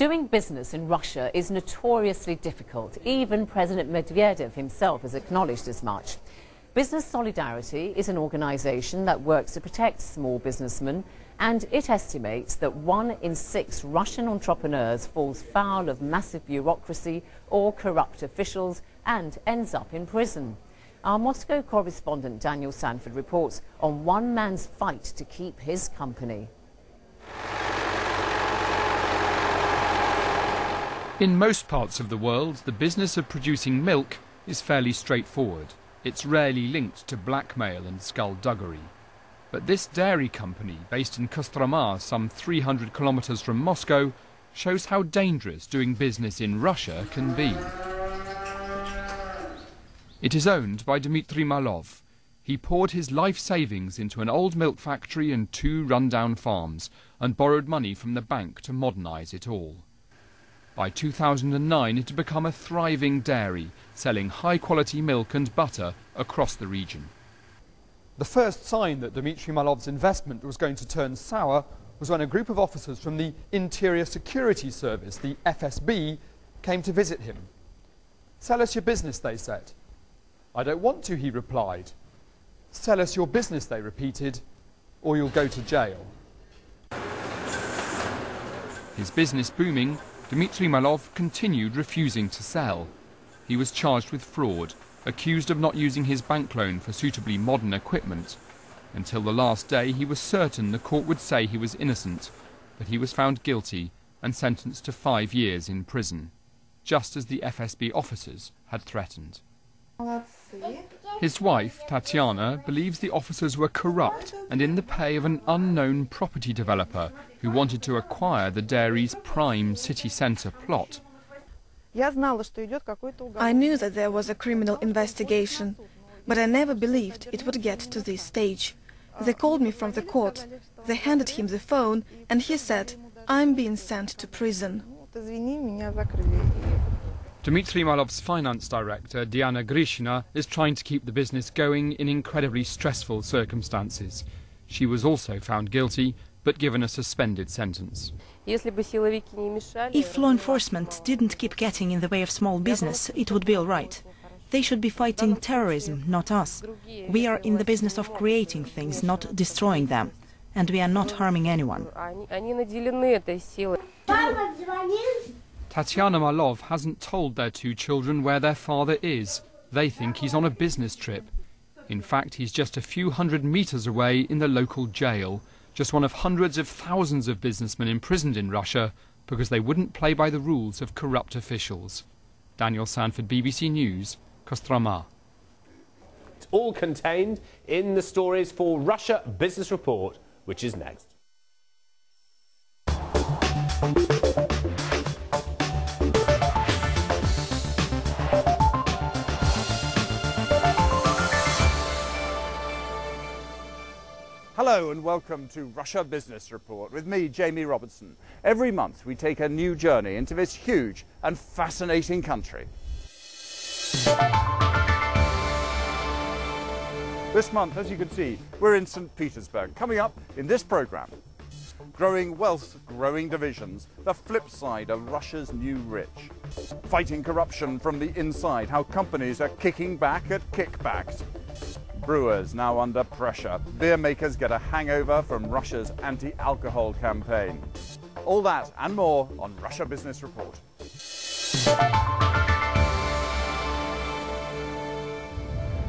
Doing business in Russia is notoriously difficult. Even President Medvedev himself has acknowledged as much. Business Solidarity is an organisation that works to protect small businessmen, and it estimates that 1 in 6 Russian entrepreneurs falls foul of massive bureaucracy or corrupt officials and ends up in prison. Our Moscow correspondent Daniel Sanford reports on one man's fight to keep his company. In most parts of the world, the business of producing milk is fairly straightforward. It's rarely linked to blackmail and skullduggery. But this dairy company, based in Kostroma, some 300 kilometers from Moscow, shows how dangerous doing business in Russia can be. It is owned by Dmitry Malov. He poured his life savings into an old milk factory and 2 run-down farms and borrowed money from the bank to modernize it all. By 2009, it had become a thriving dairy, selling high-quality milk and butter across the region. The first sign that Dmitry Malov's investment was going to turn sour was when a group of officers from the Interior Security Service, the FSB, came to visit him. "Sell us your business," they said. "I don't want to," he replied. "Sell us your business," they repeated, "or you'll go to jail." His business booming, Dmitry Malov continued refusing to sell. He was charged with fraud, accused of not using his bank loan for suitably modern equipment. Until the last day, he was certain the court would say he was innocent, but he was found guilty and sentenced to 5 years in prison, just as the FSB officers had threatened. His wife, Tatiana, believes the officers were corrupt and in the pay of an unknown property developer who wanted to acquire the dairy's prime city centre plot. I knew that there was a criminal investigation, but I never believed it would get to this stage. They called me from the court, they handed him the phone, and he said, "I'm being sent to prison." Dmitry Malov's finance director, Diana Grishina, is trying to keep the business going in incredibly stressful circumstances. She was also found guilty, but given a suspended sentence. If law enforcement didn't keep getting in the way of small business, it would be all right. They should be fighting terrorism, not us. We are in the business of creating things, not destroying them. And we are not harming anyone. Tatiana Malov hasn't told their 2 children where their father is. They think he's on a business trip. In fact, he's just a few hundred meters away in the local jail, just one of hundreds of thousands of businessmen imprisoned in Russia because they wouldn't play by the rules of corrupt officials. Daniel Sanford, BBC News, Kostroma. It's all contained in the stories for Russia Business Report, which is next. Hello and welcome to Russia Business Report with me, Jamie Robertson. Every month we take a new journey into this huge and fascinating country. This month, as you can see, we're in St. Petersburg. Coming up in this programme, growing wealth, growing divisions, the flip side of Russia's new rich. Fighting corruption from the inside, how companies are kicking back at kickbacks. Brewers now under pressure. Beer makers get a hangover from Russia's anti-alcohol campaign. All that and more on Russia Business Report.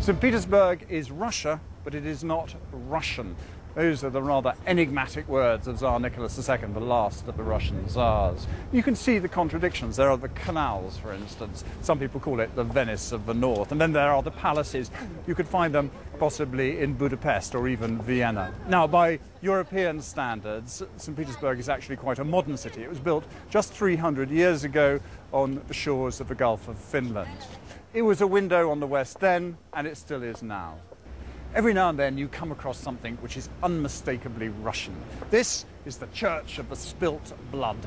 St. Petersburg is Russia, but it is not Russian. Those are the rather enigmatic words of Tsar Nicholas II, the last of the Russian Tsars. You can see the contradictions. There are the canals, for instance. Some people call it the Venice of the North. And then there are the palaces. You could find them possibly in Budapest or even Vienna. Now, by European standards, St. Petersburg is actually quite a modern city. It was built just 300 years ago on the shores of the Gulf of Finland. It was a window on the West then, and it still is now. Every now and then you come across something which is unmistakably Russian. This is the Church of the Spilt Blood.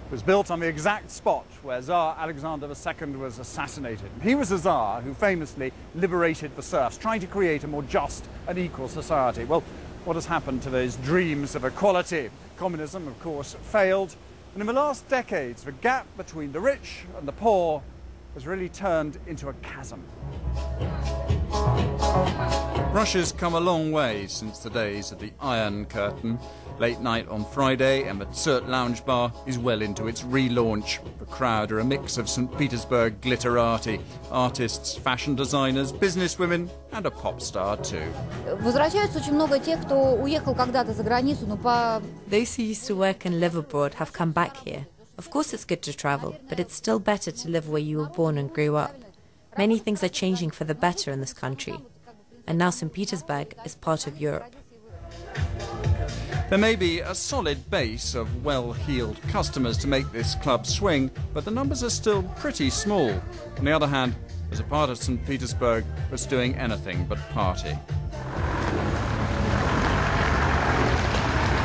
It was built on the exact spot where Tsar Alexander II was assassinated. He was a Tsar who famously liberated the serfs, trying to create a more just and equal society. Well, what has happened to those dreams of equality? Communism, of course, failed, And in the last decades, the gap between the rich and the poor has really turned into a chasm. Russia's come a long way since the days of the Iron Curtain. Late night on Friday, and the Tsurt Lounge Bar is well into its relaunch. The crowd are a mix of St. Petersburg glitterati, artists, fashion designers, businesswomen, and a pop star too. Those who used to work and live abroad have come back here. Of course it's good to travel, but it's still better to live where you were born and grew up. Many things are changing for the better in this country. And now St. Petersburg is part of Europe. There may be a solid base of well-heeled customers to make this club swing, but the numbers are still pretty small. On the other hand, there's a part of St. Petersburg that's doing anything but party.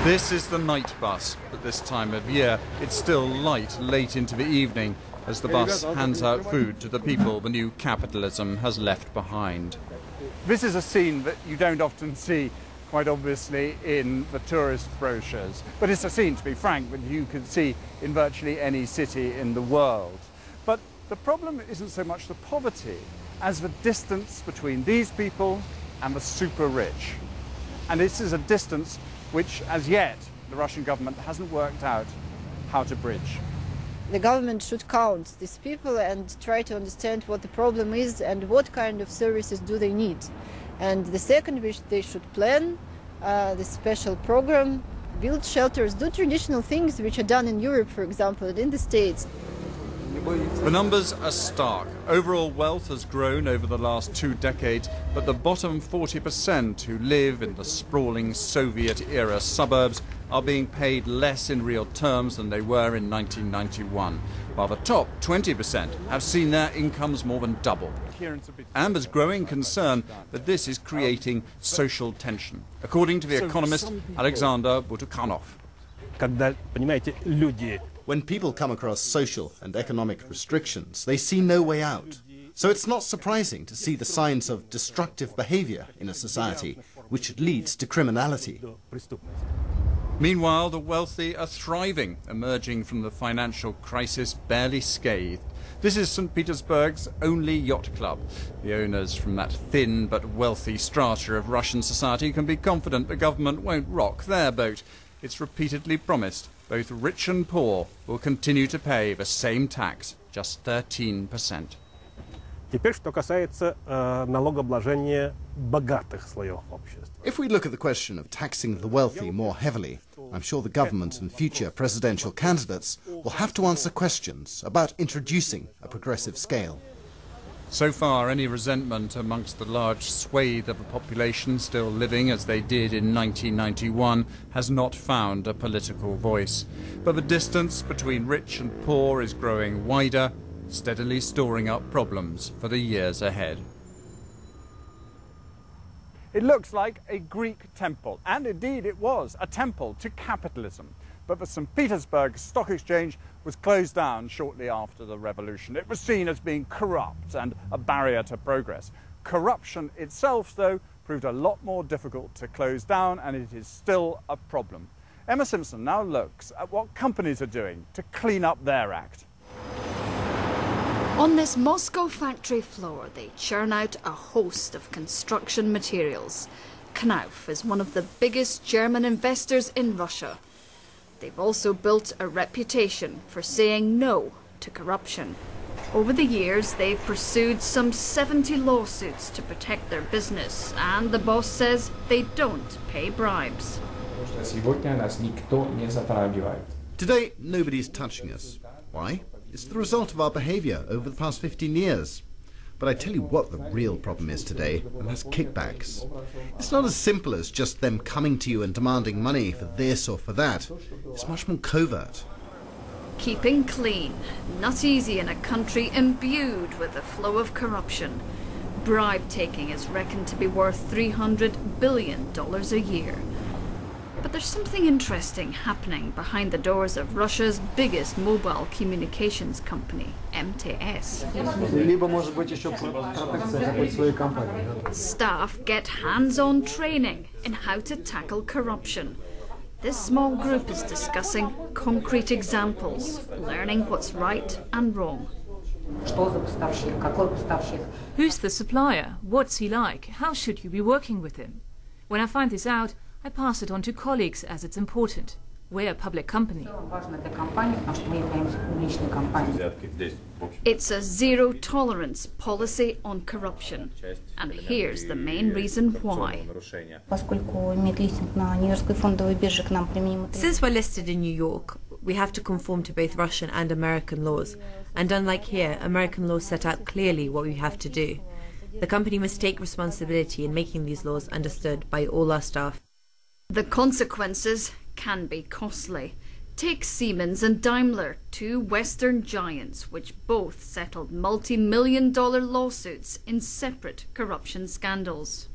This is the night bus. At this time of year, it's still light late into the evening as the bus hands out food to the people the new capitalism has left behind. This is a scene that you don't often see, quite obviously, in the tourist brochures. But it's a scene, to be frank, that you can see in virtually any city in the world. But the problem isn't so much the poverty as the distance between these people and the super rich. And this is a distance which, as yet, the Russian government hasn't worked out how to bridge. The government should count these people and try to understand what the problem is and what kind of services do they need. And the second, which they should plan the special program, build shelters, do traditional things which are done in Europe, for example, and in the States. The numbers are stark. Overall wealth has grown over the last 2 decades, but the bottom 40% who live in the sprawling Soviet-era suburbs are being paid less in real terms than they were in 1991, while the top 20% have seen their incomes more than double. And there's growing concern that this is creating social tension, according to the economist Alexander Butukanov. When people come across social and economic restrictions, they see no way out. So it's not surprising to see the signs of destructive behavior in a society, which leads to criminality. Meanwhile, the wealthy are thriving, emerging from the financial crisis barely scathed. This is St. Petersburg's only yacht club. The owners from that thin but wealthy strata of Russian society can be confident the government won't rock their boat. It's repeatedly promised both rich and poor will continue to pay the same tax, just 13%. If we look at the question of taxing the wealthy more heavily, I'm sure the government and future presidential candidates will have to answer questions about introducing a progressive scale. So far, any resentment amongst the large swathe of the population still living as they did in 1991 has not found a political voice. But the distance between rich and poor is growing wider, steadily storing up problems for the years ahead. It looks like a Greek temple, and indeed it was a temple to capitalism. But the St. Petersburg Stock Exchange was closed down shortly after the revolution. It was seen as being corrupt and a barrier to progress. Corruption itself, though, proved a lot more difficult to close down, and it is still a problem. Emma Simpson now looks at what companies are doing to clean up their act. On this Moscow factory floor, they churn out a host of construction materials. Knauf is one of the biggest German investors in Russia. They've also built a reputation for saying no to corruption. Over the years, they've pursued some 70 lawsuits to protect their business, and the boss says they don't pay bribes. Today, nobody's touching us. Why? It's the result of our behavior over the past 15 years. But I tell you what the real problem is today, and that's kickbacks. It's not as simple as just them coming to you and demanding money for this or for that. It's much more covert. Keeping clean, not easy in a country imbued with the flow of corruption. Bribe-taking is reckoned to be worth $300 billion a year. But there's something interesting happening behind the doors of Russia's biggest mobile communications company, MTS. Staff get hands-on training in how to tackle corruption. This small group is discussing concrete examples, learning what's right and wrong. Who's the supplier? What's he like? How should you be working with him? When I find this out, I pass it on to colleagues as it's important. We're a public company. It's a zero-tolerance policy on corruption. And here's the main reason why. Since we're listed in New York, we have to conform to both Russian and American laws. And unlike here, American laws set out clearly what we have to do. The company must take responsibility in making these laws understood by all our staff. The consequences can be costly. Take Siemens and Daimler, two Western giants which both settled multi-million-dollar lawsuits in separate corruption scandals.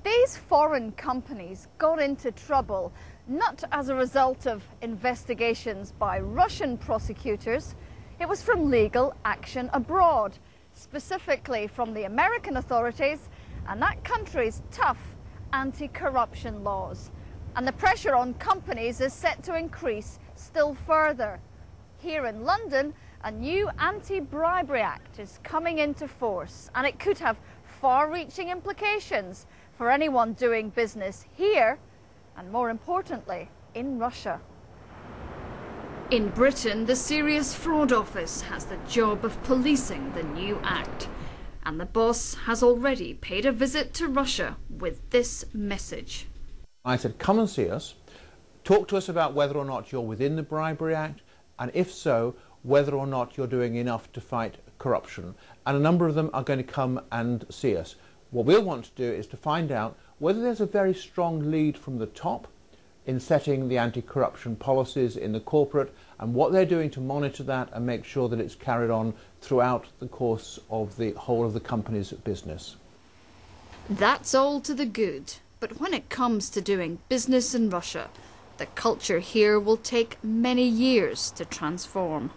These foreign companies got into trouble not as a result of investigations by Russian prosecutors. It was from legal action abroad, specifically from the American authorities and that country's tough anti-corruption laws. And the pressure on companies is set to increase still further. Here in London, a new Anti-Bribery Act is coming into force, and it could have far-reaching implications for anyone doing business here, and more importantly, in Russia. In Britain, the Serious Fraud Office has the job of policing the new act. And the boss has already paid a visit to Russia with this message. I said, come and see us, talk to us about whether or not you're within the Bribery Act, and if so, whether or not you're doing enough to fight corruption. And a number of them are going to come and see us. What we'll want to do is to find out whether there's a very strong lead from the top in setting the anti-corruption policies in the corporate, and what they're doing to monitor that and make sure that it's carried on throughout the course of the whole of the company's business. That's all to the good. But when it comes to doing business in Russia, the culture here will take many years to transform.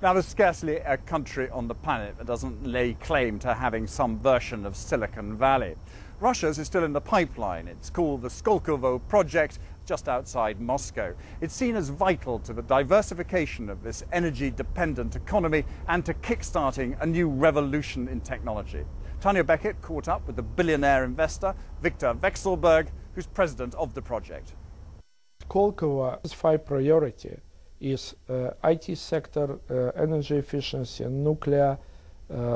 Now, there's scarcely a country on the planet that doesn't lay claim to having some version of Silicon Valley. Russia's is still in the pipeline. It's called the Skolkovo project, just outside Moscow. It's seen as vital to the diversification of this energy-dependent economy and to kickstarting a new revolution in technology. Tanya Beckett caught up with the billionaire investor Viktor Vekselberg, who's president of the project. Skolkovo's 5 priority is IT sector, energy efficiency, nuclear,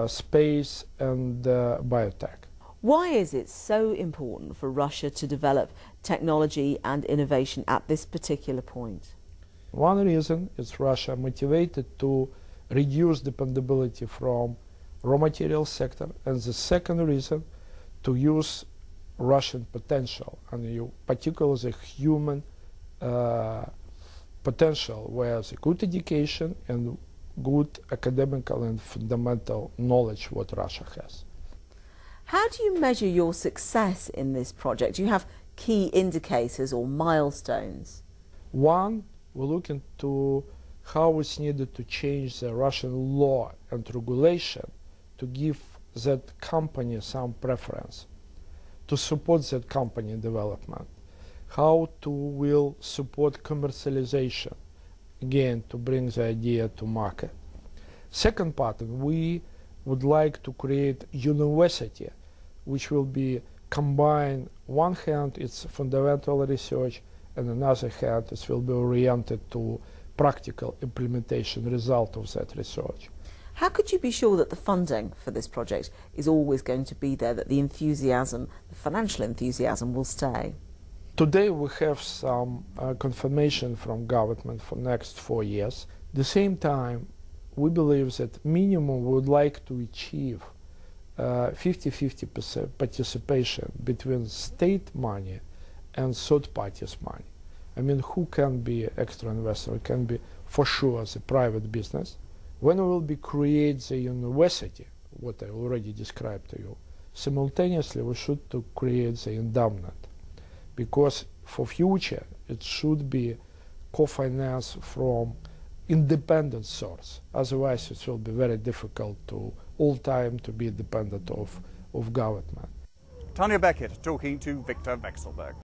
space and biotech. Why is it so important for Russia to develop technology and innovation at this particular point? One reason is Russia motivated to reduce dependability from raw material sector, and the second reason to use Russian potential, and particularly the human potential, where the good education and good academical and fundamental knowledge what Russia has. How do you measure your success in this project? Do you have key indicators or milestones? One, we look into how it's needed to change the Russian law and regulation to give that company some preference, to support that company development, how to will support commercialization, again, to bring the idea to market. Second part, we would like to create university which will be combine, one hand it's fundamental research, and another hand it will be oriented to practical implementation result of that research. How could you be sure that the funding for this project is always going to be there, that the enthusiasm, the financial enthusiasm will stay? Today we have some confirmation from government for next 4 years. At the same time, we believe that minimum we would like to achieve 50-50% participation between state money and third parties money. I mean, who can be extra investor? It can be for sure the private business. When we will be create the university, what I already described to you, simultaneously we should to create the endowment, because for future it should be co-financed from independent source. Otherwise it will be very difficult to all time to be dependent of government. Tanya Beckett talking to Viktor Vekselberg.